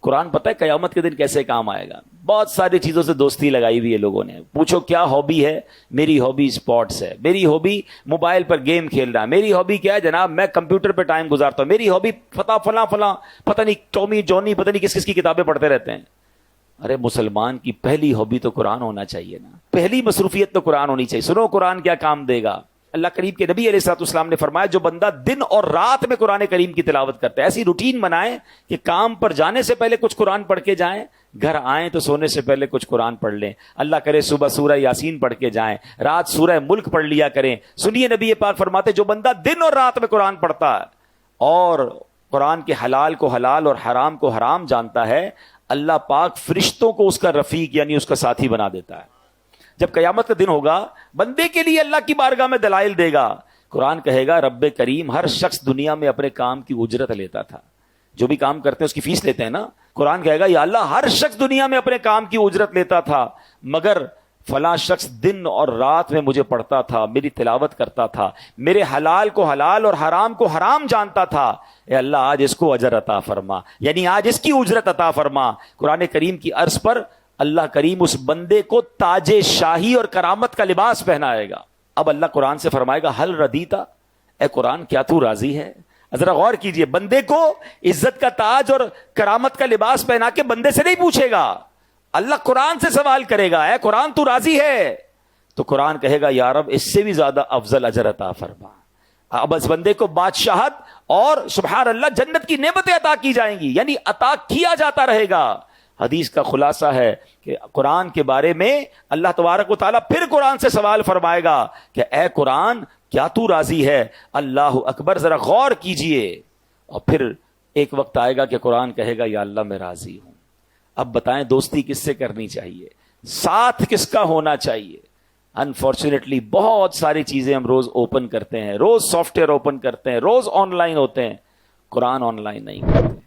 قرآن پتہ ہے قیامت کے دن کیسے کام آئے گا؟ بہت ساری چیزوں سے دوستی لگائی ہوئی ہے لوگوں نے. پوچھو کیا ہابی ہے؟ میری ہابی اسپورٹس ہے. میری ہابی موبائل پر گیم کھیلنا ہے. میری ہابی کیا ہے جناب؟ میں کمپیوٹر پہ ٹائم گزارتا ہوں. میری ہابی فلاں پتہ نہیں ٹامی جونی پتہ نہیں کس کس کی کتابیں پڑھتے رہتے ہیں. ارے مسلمان کی پہلی ہابی تو قرآن ہونا چاہیے نا, پہلی مصروفیت تو قرآن ہونی چاہیے. سنو قرآن کیا کام دے گا. اللہ کریم کے نبی علیہ الصلوۃ والسلام نے فرمایا جو بندہ دن اور رات میں قرآن کریم کی تلاوت کرتا ہے, ایسی روٹین بنائیں کہ کام پر جانے سے پہلے کچھ قرآن پڑھ کے جائیں, گھر آئیں تو سونے سے پہلے کچھ قرآن پڑھ لیں, اللہ کرے صبح سورہ یاسین پڑھ کے جائیں, رات سورہ ملک پڑھ لیا کریں. سنیے نبی پاک فرماتے جو بندہ دن اور رات میں قرآن پڑھتا ہے اور قرآن کے حلال کو حلال اور حرام کو حرام جانتا ہے, اللہ پاک فرشتوں کو اس کا رفیق یعنی اس کا ساتھی بنا دیتا ہے. جب قیامت کا دن ہوگا بندے کے لیے اللہ کی بارگاہ میں دلائل دے گا. قرآن کہے گا رب کریم ہر شخص دنیا میں اپنے کام کی اجرت لیتا تھا, جو بھی کام کرتے ہیں اس کی فیس لیتے ہیں نا. قرآن کہے گا یا اللہ ہر شخص دنیا میں اپنے کام کی اجرت لیتا تھا, مگر فلاں شخص دن اور رات میں مجھے پڑھتا تھا, میری تلاوت کرتا تھا, میرے حلال کو حلال اور حرام کو حرام جانتا تھا. اے اللہ آج اس کو اجر عطا فرما, یعنی آج اس کی اجرت عطا فرما. قرآن کریم کی عرض پر اللہ کریم اس بندے کو تاج شاہی اور کرامت کا لباس پہنائے گا. اب اللہ قرآن سے فرمائے گا حل ردیتا, اے قرآن کیا تو راضی ہے؟ ذرا غور کیجئے, بندے کو عزت کا تاج اور کرامت کا لباس پہنا کے بندے سے نہیں پوچھے گا, اللہ قرآن سے سوال کرے گا, اے قرآن تو راضی ہے؟ تو قرآن کہے گا یا رب اس سے بھی زیادہ افضل اجر عطا فرما. اب اس بندے کو بادشاہت اور سبحان اللہ جنت کی نعمتیں عطا کی جائیں گی, یعنی عطا کیا جاتا رہے گا. حدیث کا خلاصہ ہے کہ قرآن کے بارے میں اللہ تبارک و تعالیٰ پھر قرآن سے سوال فرمائے گا کہ اے قرآن کیا تو راضی ہے؟ اللہ اکبر, ذرا غور کیجئے. اور پھر ایک وقت آئے گا کہ قرآن کہے گا یا اللہ میں راضی ہوں. اب بتائیں دوستی کس سے کرنی چاہیے, ساتھ کس کا ہونا چاہیے؟ انفارچونیٹلی بہت ساری چیزیں ہم روز اوپن کرتے ہیں, روز سافٹ ویئر اوپن کرتے ہیں, روز آن لائن ہوتے ہیں, قرآن آن لائن نہیں کرتے.